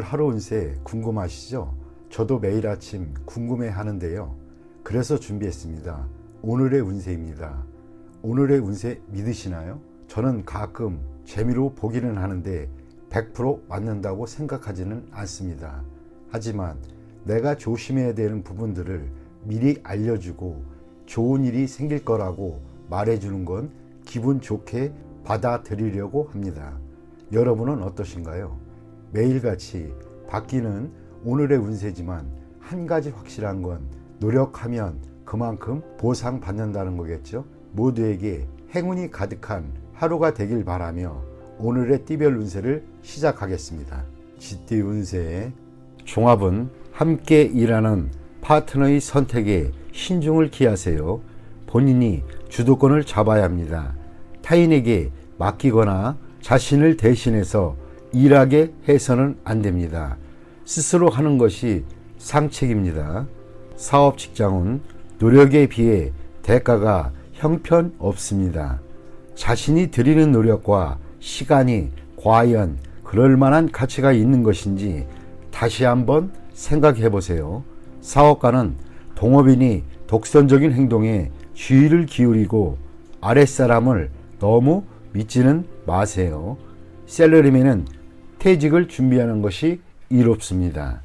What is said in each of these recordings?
하루 운세 궁금하시죠? 저도 매일 아침 궁금해 하는데요. 그래서 준비했습니다. 오늘의 운세입니다. 오늘의 운세 믿으시나요? 저는 가끔 재미로 보기는 하는데 100% 맞는다고 생각하지는 않습니다. 하지만 내가 조심해야 되는 부분들을 미리 알려주고 좋은 일이 생길 거라고 말해주는 건 기분 좋게 받아들이려고 합니다. 여러분은 어떠신가요? 매일같이 바뀌는 오늘의 운세지만 한 가지 확실한 건 노력하면 그만큼 보상받는다는 거겠죠. 모두에게 행운이 가득한 하루가 되길 바라며 오늘의 띠별 운세를 시작하겠습니다. 쥐띠 운세의 종합은 함께 일하는 파트너의 선택에 신중을 기하세요. 본인이 주도권을 잡아야 합니다. 타인에게 맡기거나 자신을 대신해서 일하게 해서는 안 됩니다. 스스로 하는 것이 상책입니다. 사업 직장은 노력에 비해 대가가 형편없습니다. 자신이 들이는 노력과 시간이 과연 그럴 만한 가치가 있는 것인지 다시 한번 생각해 보세요. 사업가는 동업인이 독선적인 행동에 주의를 기울이고 아랫사람을 너무 믿지는 마세요. 샐러리맨은 퇴직을 준비하는 것이 이롭습니다.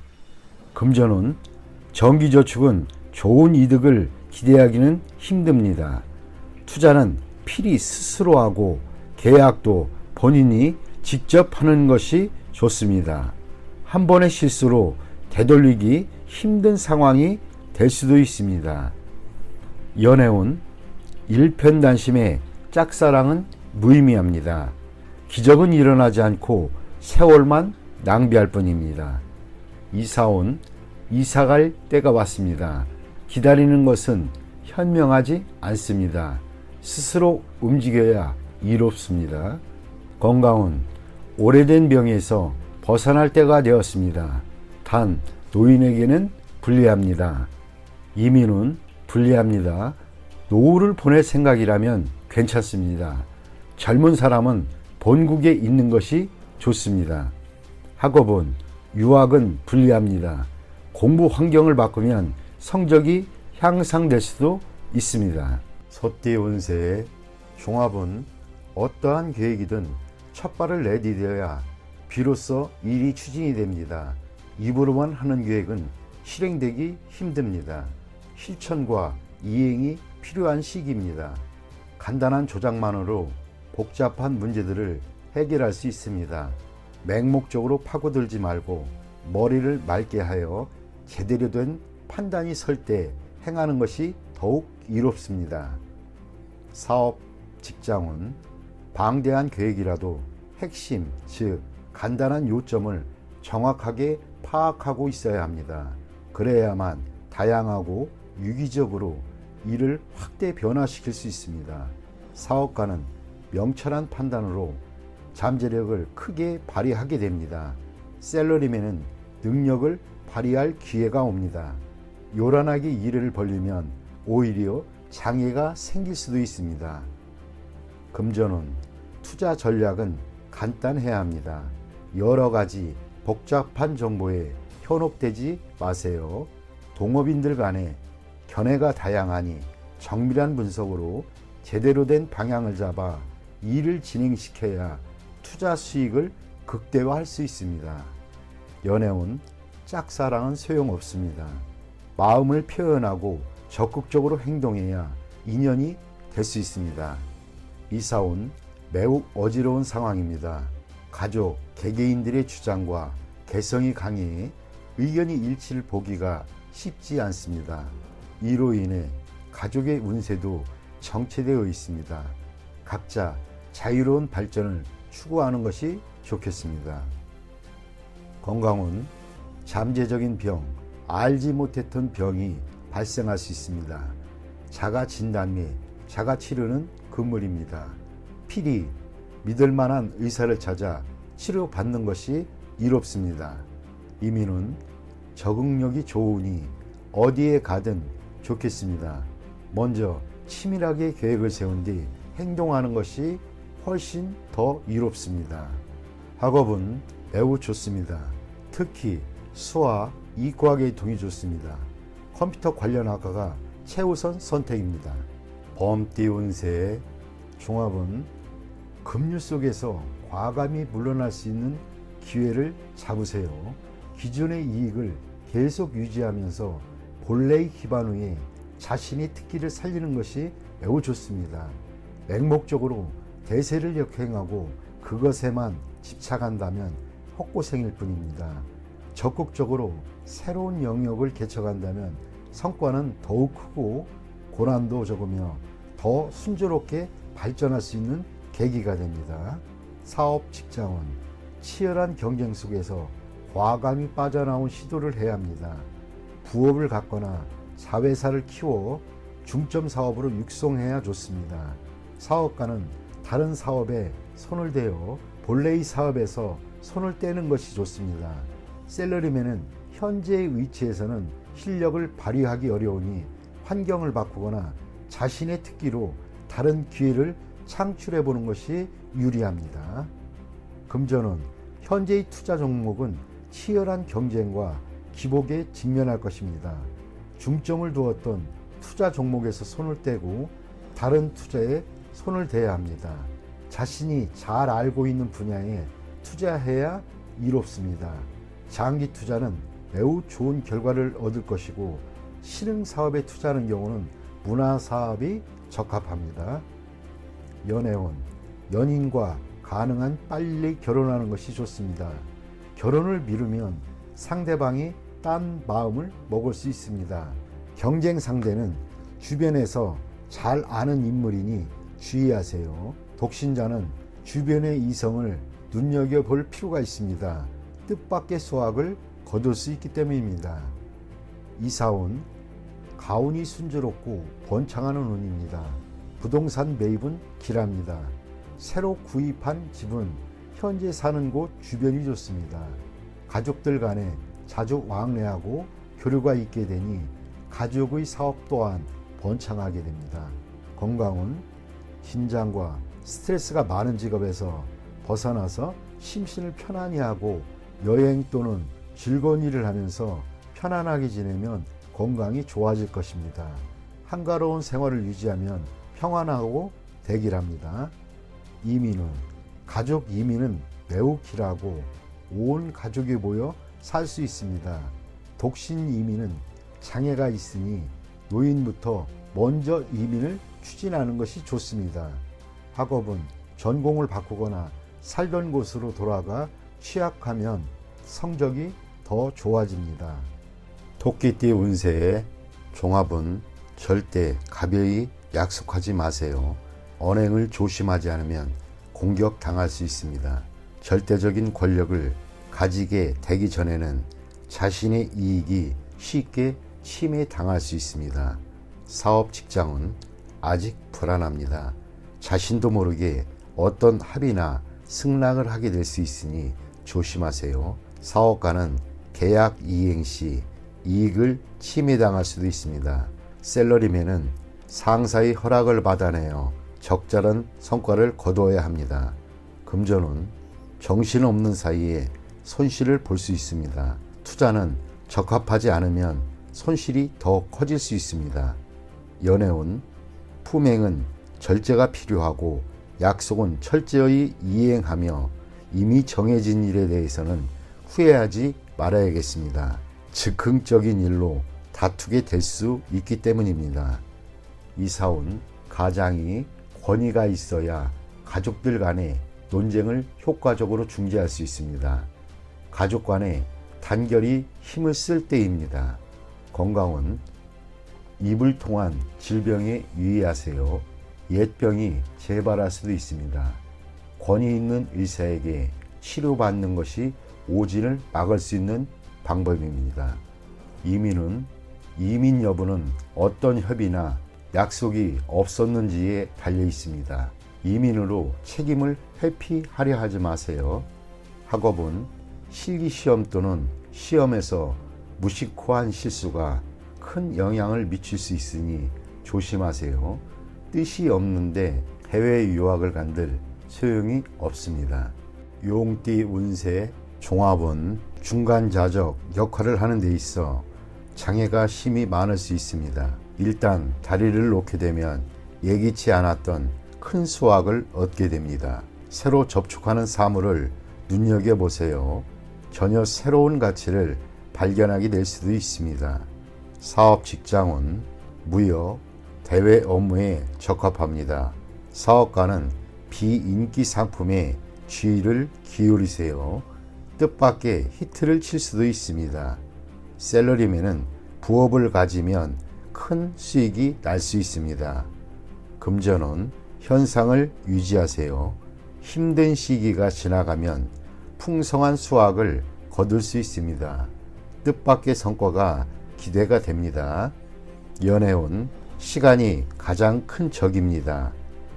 금전은 정기저축은 좋은 이득을 기대하기는 힘듭니다. 투자는 필히 스스로 하고 계약도 본인이 직접 하는 것이 좋습니다. 한 번의 실수로 되돌리기 힘든 상황이 될 수도 있습니다. 연애운 일편단심의 짝사랑은 무의미합니다. 기적은 일어나지 않고 세월만 낭비할 뿐입니다. 이사온 이사갈 때가 왔습니다. 기다리는 것은 현명하지 않습니다. 스스로 움직여야 이롭습니다. 건강은 오래된 병에서 벗어날 때가 되었습니다. 단 노인에게는 불리합니다. 이민은 불리합니다. 노후를 보낼 생각이라면 괜찮습니다. 젊은 사람은 본국에 있는 것이 좋습니다. 학업은 유학은 불리합니다. 공부 환경을 바꾸면 성적이 향상될 수도 있습니다. 소띠 운세의 종합은 어떠한 계획이든 첫 발을 내디뎌야 비로소 일이 추진이 됩니다. 입으로만 하는 계획은 실행되기 힘듭니다. 실천과 이행이 필요한 시기입니다. 간단한 조작만으로 복잡한 문제들을 해결할 수 있습니다. 맹목적으로 파고들지 말고 머리를 맑게 하여 제대로 된 판단이 설 때 행하는 것이 더욱 이롭습니다. 사업, 직장은 방대한 계획이라도 핵심, 즉 간단한 요점을 정확하게 파악하고 있어야 합니다. 그래야만 다양하고 유기적으로 일을 확대 변화시킬 수 있습니다. 사업가는 명철한 판단으로 잠재력을 크게 발휘하게 됩니다. 샐러리맨은 능력을 발휘할 기회가 옵니다. 요란하게 일을 벌리면 오히려 장애가 생길 수도 있습니다. 금전은 투자 전략은 간단해야 합니다. 여러 가지 복잡한 정보에 현혹되지 마세요. 동업인들 간에 견해가 다양하니 정밀한 분석으로 제대로 된 방향을 잡아 일을 진행시켜야 투자 수익을 극대화할 수 있습니다. 연애운 짝사랑은 소용없습니다. 마음을 표현하고 적극적으로 행동해야 인연이 될 수 있습니다. 이사온 매우 어지러운 상황입니다. 가족, 개개인들의 주장과 개성이 강해 의견이 일치를 보기가 쉽지 않습니다. 이로 인해 가족의 운세도 정체되어 있습니다. 각자 자유로운 발전을 추구하는 것이 좋겠습니다. 건강은 잠재적인 병, 알지 못했던 병이 발생할 수 있습니다. 자가 진단 및 자가 치료는 금물입니다. 필히 믿을 만한 의사를 찾아 치료받는 것이 이롭습니다. 이민은 적응력이 좋으니 어디에 가든 좋겠습니다. 먼저 치밀하게 계획을 세운 뒤 행동하는 것이 훨씬 더 이롭습니다. 학업은 매우 좋습니다. 특히 수학, 이과학의 동이 좋습니다. 컴퓨터 관련 학과가 최우선 선택입니다. 범띠 운세의 종합은 급류 속에서 과감히 물러날 수 있는 기회를 잡으세요. 기존의 이익을 계속 유지하면서 본래의 기반 위에 자신의 특기를 살리는 것이 매우 좋습니다. 맹목적으로 대세를 역행하고 그것에만 집착한다면 헛고생일 뿐입니다. 적극적으로 새로운 영역을 개척한다면 성과는 더욱 크고 고난도 적으며 더 순조롭게 발전할 수 있는 계기가 됩니다. 사업, 직장은 치열한 경쟁 속에서 과감히 빠져나온 시도를 해야 합니다. 부업을 갖거나 자회사를 키워 중점 사업으로 육성해야 좋습니다. 사업가는 다른 사업에 손을 대어 본래의 사업에서 손을 떼는 것이 좋습니다. 샐러리맨은 현재의 위치에서는 실력을 발휘하기 어려우니 환경을 바꾸거나 자신의 특기로 다른 기회를 창출해 보는 것이 유리합니다. 금전은 현재의 투자 종목은 치열한 경쟁과 기복에 직면할 것입니다. 중점을 두었던 투자 종목에서 손을 떼고 다른 투자에 손을 대야 합니다. 자신이 잘 알고 있는 분야에 투자해야 이롭습니다. 장기 투자는 매우 좋은 결과를 얻을 것이고 실행 사업에 투자하는 경우는 문화 사업이 적합합니다. 연애운, 연인과 가능한 빨리 결혼하는 것이 좋습니다. 결혼을 미루면 상대방이 딴 마음을 먹을 수 있습니다. 경쟁 상대는 주변에서 잘 아는 인물이니 주의하세요. 독신자는 주변의 이성을 눈여겨볼 필요가 있습니다. 뜻밖의 수확을 거둘 수 있기 때문입니다. 이사운, 가운이 순조롭고 번창하는 운입니다. 부동산 매입은 길합니다. 새로 구입한 집은 현재 사는 곳 주변이 좋습니다. 가족들 간에 자주 왕래하고 교류가 있게 되니 가족의 사업 또한 번창하게 됩니다. 건강은 긴장과 스트레스가 많은 직업에서 벗어나서 심신을 편안히 하고 여행 또는 즐거운 일을 하면서 편안하게 지내면 건강이 좋아질 것입니다. 한가로운 생활을 유지하면 평안하고 대길합니다. 이민은 가족 이민은 매우 길하고 온 가족이 모여 살 수 있습니다. 독신 이민은 장애가 있으니 노인부터 먼저 이민을 추진하는 것이 좋습니다. 학업은 전공을 바꾸거나 살던 곳으로 돌아가 취약하면 성적이 더 좋아집니다. 토끼띠 운세의 종합은 절대 가벼이 약속하지 마세요. 언행을 조심하지 않으면 공격당할 수 있습니다. 절대적인 권력을 가지게 되기 전에는 자신의 이익이 쉽게 침해당할 수 있습니다. 사업, 직장은 아직 불안합니다. 자신도 모르게 어떤 합의나 승낙을 하게 될 수 있으니 조심하세요. 사업가는 계약 이행 시 이익을 침해당할 수도 있습니다. 샐러리맨은 상사의 허락을 받아내어 적절한 성과를 거두어야 합니다. 금전은 정신없는 사이에 손실을 볼 수 있습니다. 투자는 적합하지 않으면 손실이 더 커질 수 있습니다. 연애운, 품행은 절제가 필요하고 약속은 철저히 이행하며 이미 정해진 일에 대해서는 후회하지 말아야겠습니다. 즉흥적인 일로 다투게 될 수 있기 때문입니다. 이사운, 가장이 권위가 있어야 가족들 간의 논쟁을 효과적으로 중재할 수 있습니다. 가족 간의 단결이 힘을 쓸 때입니다. 건강은 입을 통한 질병에 유의하세요. 옛병이 재발할 수도 있습니다. 권위 있는 의사에게 치료받는 것이 오진을 막을 수 있는 방법입니다. 이민은 이민 여부는 어떤 협의나 약속이 없었는지에 달려 있습니다. 이민으로 책임을 회피하려 하지 마세요. 학업은 실기시험 또는 시험에서 무심코한 실수가 큰 영향을 미칠 수 있으니 조심하세요. 뜻이 없는데 해외 유학을 간들 소용이 없습니다. 용띠 운세 종합은 중간자적 역할을 하는 데 있어 장애가 심히 많을 수 있습니다. 일단 다리를 놓게 되면 예기치 않았던 큰 수확을 얻게 됩니다. 새로 접촉하는 사물을 눈여겨보세요. 전혀 새로운 가치를 발견하게 될 수도 있습니다. 사업 직장은 무역, 대외 업무에 적합합니다. 사업가는 비인기 상품에 주의를 기울이세요. 뜻밖의 히트를 칠 수도 있습니다. 셀러리맨은 부업을 가지면 큰 수익이 날 수 있습니다. 금전은 현상을 유지하세요. 힘든 시기가 지나가면 풍성한 수확을 거둘 수 있습니다. 뜻밖의 성과가 기대가 됩니다. 연애운 시간이 가장 큰 적입니다.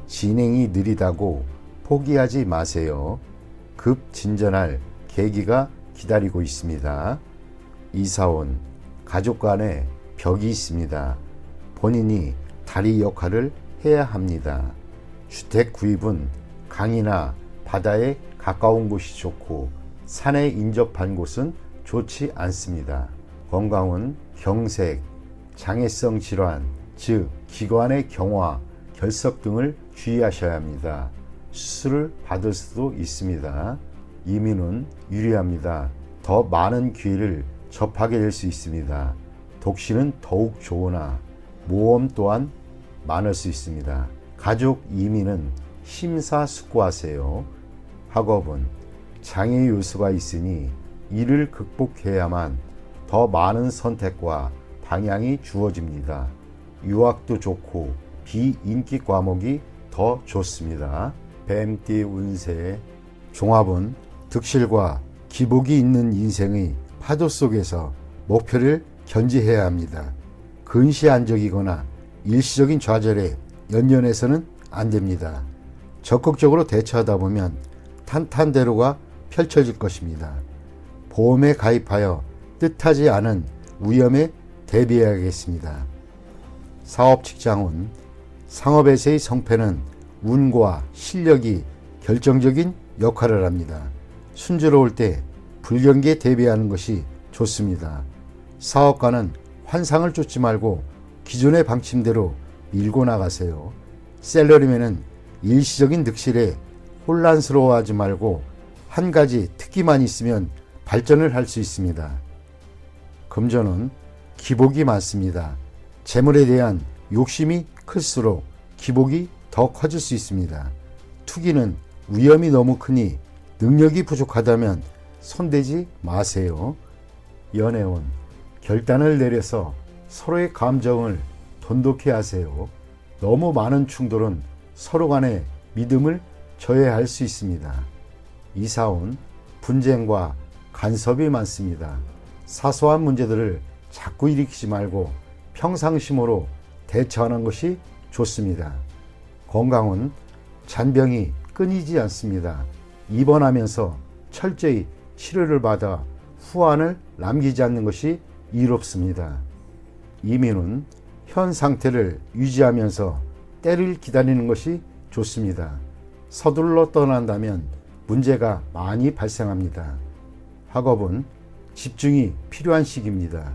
진행이 느리다고 포기하지 마세요. 급 진전할 계기가 기다리고 있습니다. 이사온 가족 간에 벽이 있습니다. 본인이 다리 역할을 해야 합니다. 주택 구입은 강이나 바다에 가까운 곳이 좋고 산에 인접한 곳은 좋지 않습니다. 건강은 경색, 장애성 질환, 즉 기관의 경화, 결석 등을 주의하셔야 합니다. 수술을 받을 수도 있습니다. 이민은 유리합니다. 더 많은 기회를 접하게 될 수 있습니다. 독신은 더욱 좋으나 모험 또한 많을 수 있습니다. 가족 이민은 심사숙고하세요. 학업은 장애 요소가 있으니 이를 극복해야만 더 많은 선택과 방향이 주어집니다. 유학도 좋고 비인기 과목이 더 좋습니다. 뱀띠 운세 종합은 득실과 기복이 있는 인생의 파도 속에서 목표를 견지해야 합니다. 근시안적이거나 일시적인 좌절에 연연해서는 안 됩니다. 적극적으로 대처하다 보면 탄탄대로가 펼쳐질 것입니다. 보험에 가입하여 뜻하지 않은 위험에 대비해야겠습니다. 사업 직장운 상업에서의 성패는 운과 실력이 결정적인 역할을 합니다. 순조로울 때 불경기에 대비하는 것이 좋습니다. 사업가는 환상을 쫓지 말고 기존의 방침대로 밀고 나가세요. 셀러리맨은 일시적인 득실에 혼란스러워하지 말고 한 가지 특기만 있으면 발전을 할 수 있습니다. 금전은 기복이 많습니다. 재물에 대한 욕심이 클수록 기복이 더 커질 수 있습니다. 투기는 위험이 너무 크니 능력이 부족하다면 손대지 마세요. 연애운 결단을 내려서 서로의 감정을 돈독히 하세요. 너무 많은 충돌은 서로 간의 믿음을 저해할 수 있습니다. 이사온 분쟁과 간섭이 많습니다. 사소한 문제들을 자꾸 일으키지 말고 평상심으로 대처하는 것이 좋습니다. 건강은 잔병이 끊이지 않습니다. 입원하면서 철저히 치료를 받아 후환을 남기지 않는 것이 이롭습니다. 이민은 현 상태를 유지하면서 때를 기다리는 것이 좋습니다. 서둘러 떠난다면 문제가 많이 발생합니다. 학업은 집중이 필요한 시기입니다.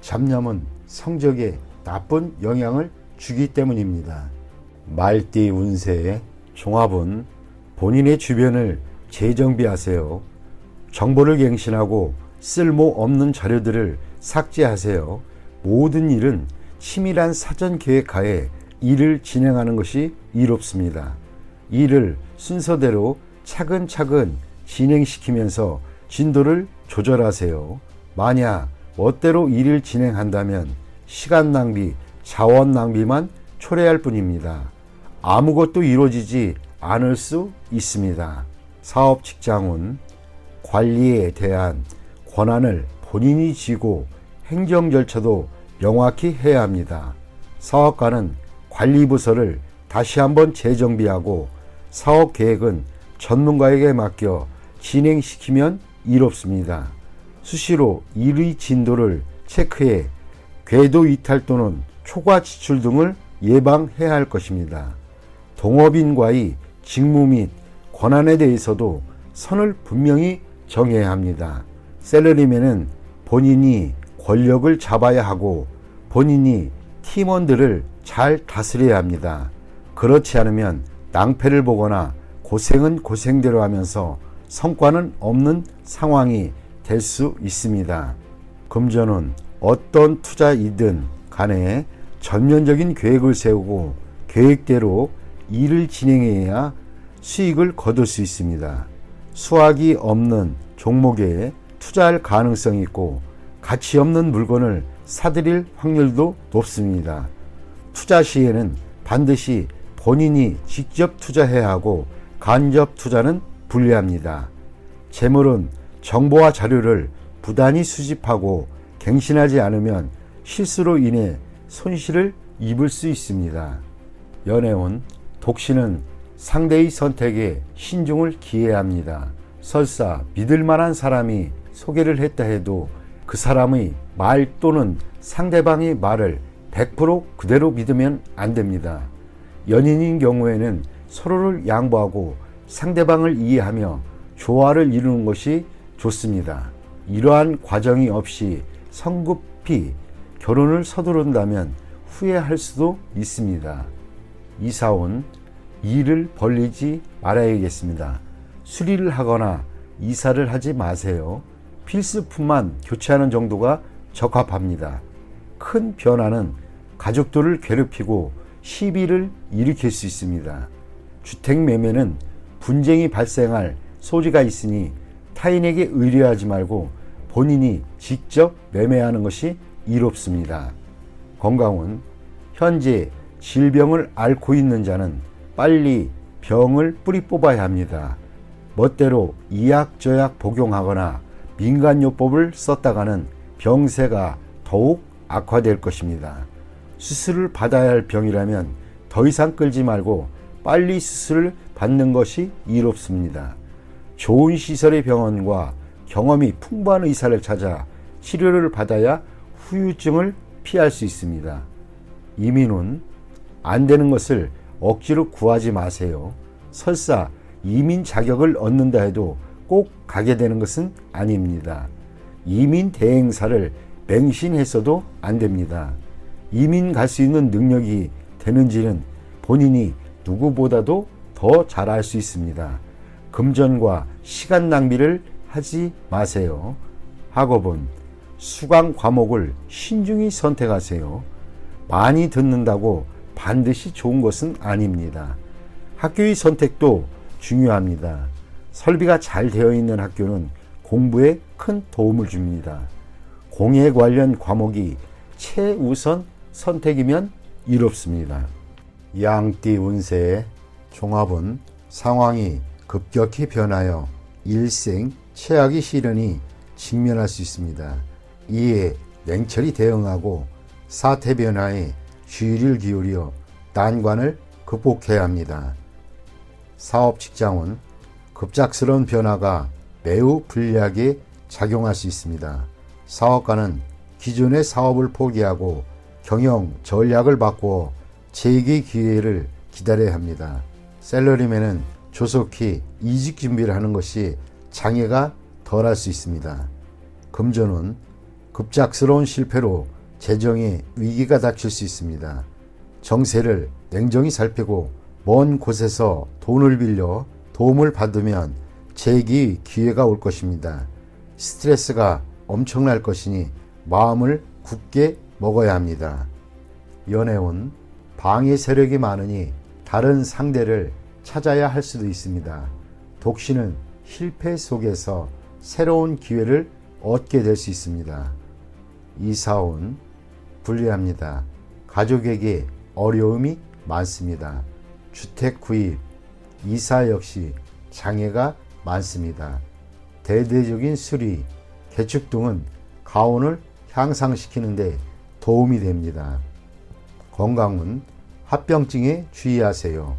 잡념은 성적에 나쁜 영향을 주기 때문입니다. 말띠 운세의 종합은 본인의 주변을 재정비하세요. 정보를 갱신하고 쓸모없는 자료들을 삭제하세요. 모든 일은 치밀한 사전 계획하에 일을 진행하는 것이 이롭습니다. 일을 순서대로 차근차근 진행시키면서 진도를 조절하세요. 만약 멋대로 일을 진행한다면 시간 낭비, 자원 낭비만 초래할 뿐입니다. 아무것도 이루어지지 않을 수 있습니다. 사업 직장운 관리에 대한 권한을 본인이 쥐고 행정 절차도 명확히 해야 합니다. 사업가는 관리부서를 다시 한번 재정비하고 사업 계획은 전문가에게 맡겨 진행시키면 이롭습니다. 수시로 일의 진도를 체크해 궤도 이탈 또는 초과 지출 등을 예방해야 할 것입니다. 동업인과의 직무 및 권한에 대해서도 선을 분명히 정해야 합니다. 셀러리맨은 본인이 권력을 잡아야 하고 본인이 팀원들을 잘 다스려야 합니다. 그렇지 않으면 낭패를 보거나 고생은 고생대로 하면서 성과는 없는 상황이 될 수 있습니다. 금전은 어떤 투자이든 간에 전면적인 계획을 세우고 계획대로 일을 진행해야 수익을 거둘 수 있습니다. 수확이 없는 종목에 투자할 가능성이 있고 가치 없는 물건을 사들일 확률도 높습니다. 투자 시에는 반드시 본인이 직접 투자해야 하고 간접 투자는 불리합니다. 재물은 정보와 자료를 부단히 수집하고 갱신하지 않으면 실수로 인해 손실을 입을 수 있습니다. 연애운, 독신은 상대의 선택에 신중을 기해야 합니다. 설사 믿을 만한 사람이 소개를 했다 해도 그 사람의 말 또는 상대방의 말을 100% 그대로 믿으면 안 됩니다. 연인인 경우에는 서로를 양보하고 상대방을 이해하며 조화를 이루는 것이 좋습니다. 이러한 과정이 없이 성급히 결혼을 서두른다면 후회할 수도 있습니다. 이사온, 일을 벌리지 말아야겠습니다. 수리를 하거나 이사를 하지 마세요. 필수품만 교체하는 정도가 적합합니다. 큰 변화는 가족들을 괴롭히고 시비를 일으킬 수 있습니다. 주택 매매는 분쟁이 발생할 소지가 있으니 타인에게 의뢰하지 말고 본인이 직접 매매하는 것이 이롭습니다. 건강은 현재 질병을 앓고 있는 자는 빨리 병을 뿌리 뽑아야 합니다. 멋대로 이약저약 복용하거나 민간요법을 썼다가는 병세가 더욱 악화될 것입니다. 수술을 받아야 할 병이라면 더 이상 끌지 말고 빨리 수술을 받는 것이 이롭습니다. 좋은 시설의 병원과 경험이 풍부한 의사를 찾아 치료를 받아야 후유증을 피할 수 있습니다. 이민은 안 되는 것을 억지로 구하지 마세요. 설사 이민 자격을 얻는다 해도 꼭 가게 되는 것은 아닙니다. 이민 대행사를 맹신했어도 안 됩니다. 이민 갈 수 있는 능력이 되는지는 본인이 누구보다도 더 잘 알 수 있습니다. 금전과 시간 낭비를 하지 마세요. 학업은 수강 과목을 신중히 선택하세요. 많이 듣는다고 반드시 좋은 것은 아닙니다. 학교의 선택도 중요합니다. 설비가 잘 되어 있는 학교는 공부에 큰 도움을 줍니다. 공예 관련 과목이 최우선 선택이면 이롭습니다. 양띠 운세의 종합은 상황이 급격히 변하여 일생 최악의 시련이 직면할 수 있습니다. 이에 냉철히 대응하고 사태 변화에 주의를 기울여 난관을 극복해야 합니다. 사업 직장은 급작스러운 변화가 매우 불리하게 작용할 수 있습니다. 사업가는 기존의 사업을 포기하고 경영 전략을 바꾸어 재기 기회를 기다려야 합니다. 셀러리맨은 조속히 이직 준비를 하는 것이 장애가 덜할 수 있습니다. 금전은 급작스러운 실패로 재정에 위기가 닥칠 수 있습니다. 정세를 냉정히 살피고 먼 곳에서 돈을 빌려 도움을 받으면 재기 기회가 올 것입니다. 스트레스가 엄청날 것이니 마음을 굳게 먹어야 합니다. 연애운 방해 세력이 많으니 다른 상대를 찾아야 할 수도 있습니다. 독신은 실패 속에서 새로운 기회를 얻게 될 수 있습니다. 이사운 불리합니다. 가족에게 어려움이 많습니다. 주택 구입, 이사 역시 장애가 많습니다. 대대적인 수리, 개축 등은 가운을 향상시키는 데 도움이 됩니다. 건강은 합병증에 주의하세요.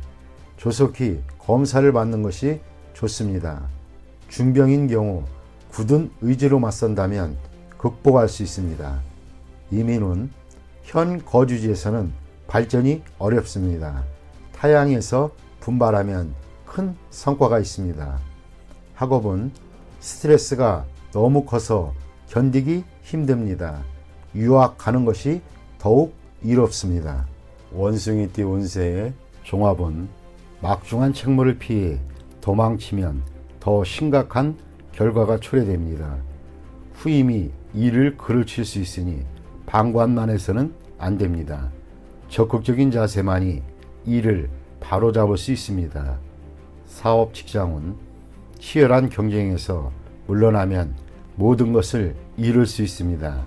조속히 검사를 받는 것이 좋습니다. 중병인 경우 굳은 의지로 맞선다면 극복할 수 있습니다. 이민은 현 거주지에서는 발전이 어렵습니다. 타향에서 분발하면 큰 성과가 있습니다. 학업은 스트레스가 너무 커서 견디기 힘듭니다. 유학 가는 것이 더욱 이롭습니다. 원숭이띠 운세의 종합은 막중한 책무를 피해 도망치면 더 심각한 결과가 초래됩니다. 후임이 일을 그르칠 수 있으니 방관만 해서는 안 됩니다. 적극적인 자세만이 일을 바로잡을 수 있습니다. 사업 직장은 치열한 경쟁에서 물러나면 모든 것을 잃을 수 있습니다.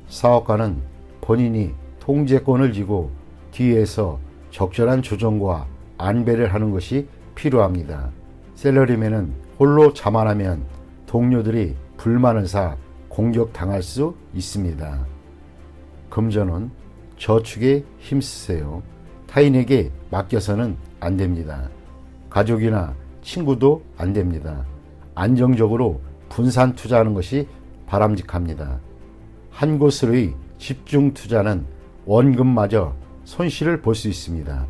사업가는 본인이 통제권을 쥐고 뒤에서 적절한 조정과 안배를 하는 것이 필요합니다. 셀러리맨은 홀로 자만하면 동료들이 불만을 사 공격당할 수 있습니다. 금전은 저축에 힘쓰세요. 타인에게 맡겨서는 안 됩니다. 가족이나 친구도 안 됩니다. 안정적으로 분산 투자하는 것이 바람직합니다. 한 곳으로의 집중 투자는 원금마저 손실을 볼 수 있습니다.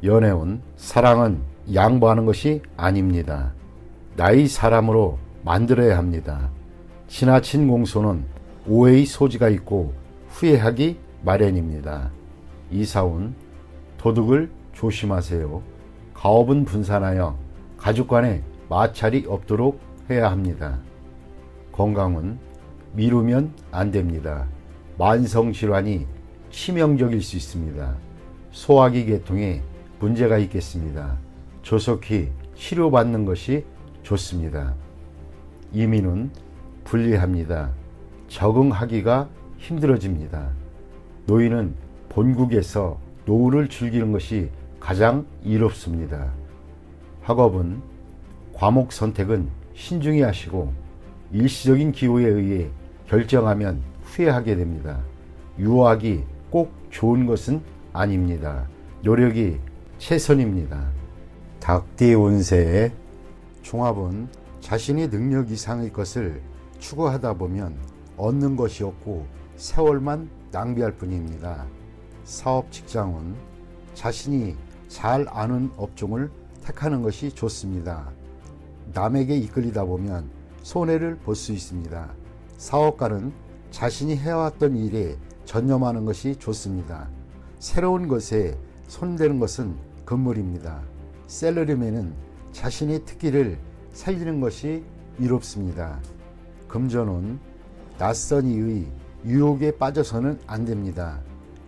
연애운, 사랑은 양보하는 것이 아닙니다. 나의 사람으로 만들어야 합니다. 지나친 공소는 오해의 소지가 있고 후회하기 마련입니다. 이사운, 도둑을 조심하세요. 가업은 분산하여 가족 간에 마찰이 없도록 해야 합니다. 건강은 미루면 안 됩니다. 만성질환이 치명적일 수 있습니다. 소화기 계통에 문제가 있겠습니다. 조속히 치료받는 것이 좋습니다. 이민은 불리합니다. 적응하기가 힘들어집니다. 노인은 본국에서 노후를 즐기는 것이 가장 이롭습니다. 학업은 과목 선택은 신중히 하시고 일시적인 기호에 의해 결정하면 후회하게 됩니다. 유학이 꼭 좋은 것은 아닙니다. 노력이 최선입니다. 닭띠 운세의 종합은 자신의 능력 이상의 것을 추구하다 보면 얻는 것이 없고 세월만 낭비할 뿐입니다. 사업 직장은 자신이 잘 아는 업종을 택하는 것이 좋습니다. 남에게 이끌리다 보면 손해를 볼 수 있습니다. 사업가는 자신이 해왔던 일에 전념하는 것이 좋습니다. 새로운 것에 손대는 것은 금물입니다. 셀러리맨은 자신의 특기를 살리는 것이 이롭습니다. 금전은 낯선 이의 유혹에 빠져서는 안 됩니다.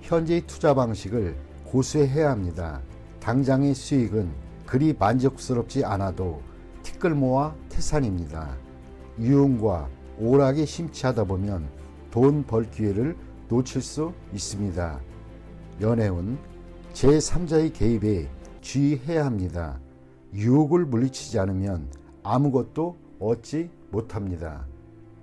현재의 투자 방식을 고수해야 합니다. 당장의 수익은 그리 만족스럽지 않아도 티끌모아 태산입니다. 유흥과 오락에 심취하다 보면 돈 벌 기회를 놓칠 수 있습니다. 연애운 제3자의 개입에 주의해야 합니다. 유혹을 물리치지 않으면 아무것도 얻지 못합니다.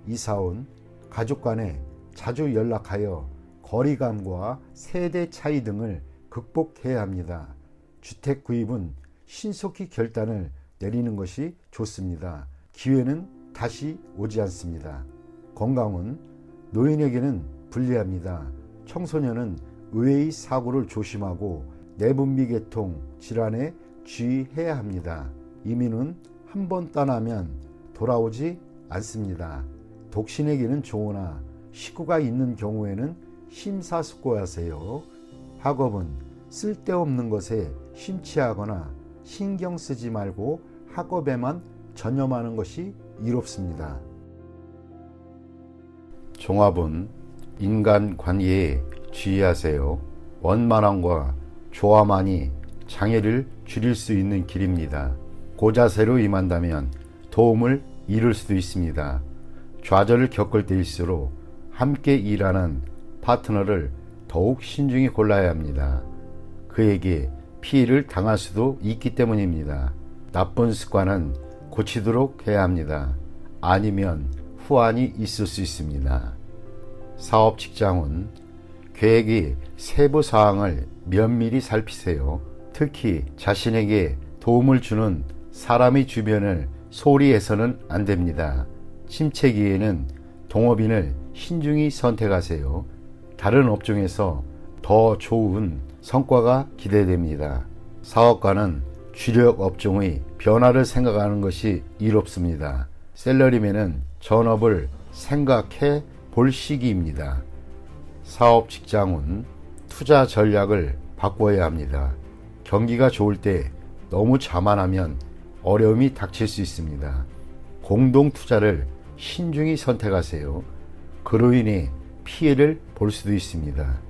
이사온 가족 간에 자주 연락하여 거리감과 세대 차이 등을 극복해야 합니다. 주택 구입은 신속히 결단을 내리는 것이 좋습니다. 기회는 다시 오지 않습니다. 건강은 노인에게는 불리합니다. 청소년은 의외의 사고를 조심하고 내분비 계통 질환에 주의해야 합니다. 이민은 한 번 떠나면 돌아오지 않습니다. 독신에게는 좋으나 식구가 있는 경우에는 심사숙고하세요. 학업은 쓸데없는 것에 심취하거나 신경 쓰지 말고 학업에만 전념하는 것이 이롭습니다. 종합은 인간관계에 주의하세요. 원만함과 조화만이 장애를 줄일 수 있는 길입니다. 고자세로 임한다면 도움을 잃을 수도 있습니다. 좌절을 겪을 때일수록 함께 일하는 파트너를 더욱 신중히 골라야 합니다. 그에게 피해를 당할 수도 있기 때문입니다. 나쁜 습관은 고치도록 해야 합니다. 아니면 후환이 있을 수 있습니다. 사업 직장은 계획의 세부 사항을 면밀히 살피세요. 특히 자신에게 도움을 주는 사람의 주변을 소홀히 해서는 안 됩니다. 침체기에는 동업인을 신중히 선택하세요. 다른 업종에서 더 좋은 성과가 기대됩니다. 사업가는 주력 업종의 변화를 생각하는 것이 이롭습니다. 셀러리맨은 전업을 생각해 볼 시기입니다. 사업 직장은 투자 전략을 바꿔야 합니다. 경기가 좋을 때 너무 자만하면 어려움이 닥칠 수 있습니다. 공동 투자를 신중히 선택하세요. 그로 인해 피해를 볼 수도 있습니다.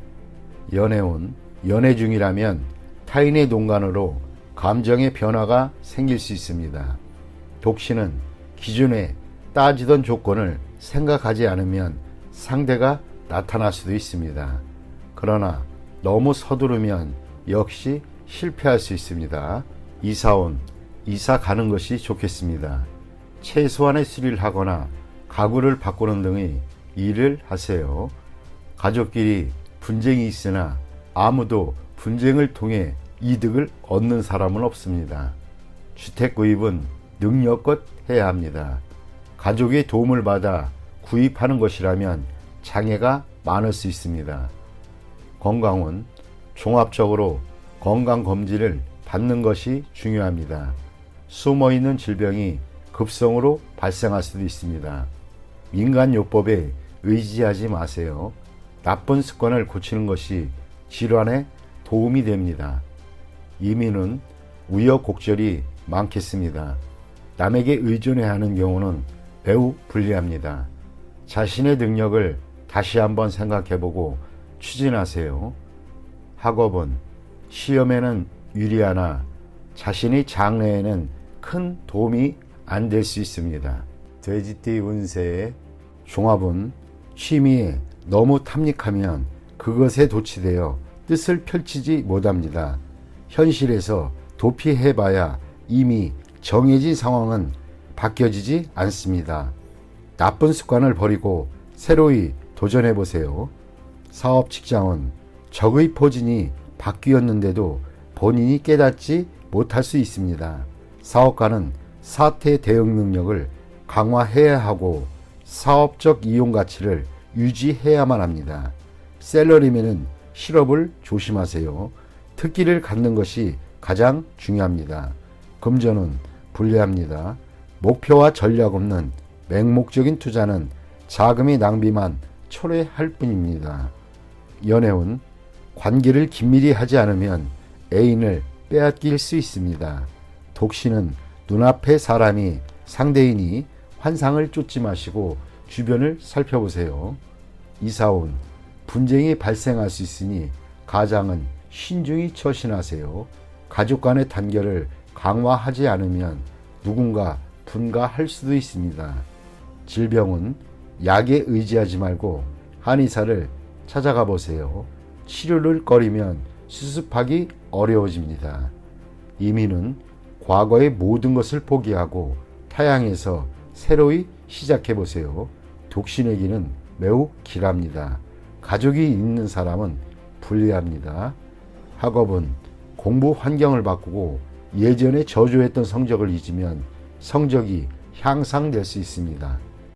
연애운, 연애 중이라면 타인의 농간으로 감정의 변화가 생길 수 있습니다. 독신은 기존에 따지던 조건을 생각하지 않으면 상대가 나타날 수도 있습니다. 그러나 너무 서두르면 역시 실패할 수 있습니다. 이사온, 이사 가는 것이 좋겠습니다. 최소한의 수리를 하거나 가구를 바꾸는 등의 일을 하세요. 가족끼리 분쟁이 있으나 아무도 분쟁을 통해 이득을 얻는 사람은 없습니다. 주택 구입은 능력껏 해야 합니다. 가족의 도움을 받아 구입하는 것이라면 장애가 많을 수 있습니다. 건강은 종합적으로 건강검진을 받는 것이 중요합니다. 숨어있는 질병이 급성으로 발생할 수도 있습니다. 민간요법에 의지하지 마세요. 나쁜 습관을 고치는 것이 질환에 도움이 됩니다. 이민은 우여곡절이 많겠습니다. 남에게 의존해야 하는 경우는 매우 불리합니다. 자신의 능력을 다시 한번 생각해보고 추진하세요. 학업은 시험에는 유리하나 자신의 장래에는 큰 도움이 안 될 수 있습니다. 돼지띠 운세의 종합은 취미에 너무 탐닉하면 그것에 도취되어 뜻을 펼치지 못합니다. 현실에서 도피해봐야 이미 정해진 상황은 바뀌어지지 않습니다. 나쁜 습관을 버리고 새로이 도전해보세요. 사업 직장은 적의 포진이 바뀌었는데도 본인이 깨닫지 못할 수 있습니다. 사업가는 사태 대응 능력을 강화해야 하고 사업적 이용 가치를 유지해야만 합니다. 셀러리맨은 실업을 조심하세요. 특기를 갖는 것이 가장 중요합니다. 금전은 불리합니다. 목표와 전략 없는 맹목적인 투자는 자금의 낭비만 초래할 뿐입니다. 연애운 관계를 긴밀히 하지 않으면 애인을 빼앗길 수 있습니다. 독신은 눈앞의 사람이 상대이니 환상을 쫓지 마시고 주변을 살펴보세요. 이사온 분쟁이 발생할 수 있으니 가장은 신중히 처신하세요. 가족 간의 단결을 강화하지 않으면 누군가 분가할 수도 있습니다. 질병은 약에 의지하지 말고 한의사를 찾아가 보세요. 치료를 꺼리면 수습하기 어려워집니다. 이민은 과거의 모든 것을 포기하고 타향에서 새로이 시작해 보세요. 독신의 길은 매우 길합니다. 가족이 있는 사람은 불리합니다. 학업은 공부 환경을 바꾸고 예전에 저조했던 성적을 잊으면 성적이 향상될 수 있습니다.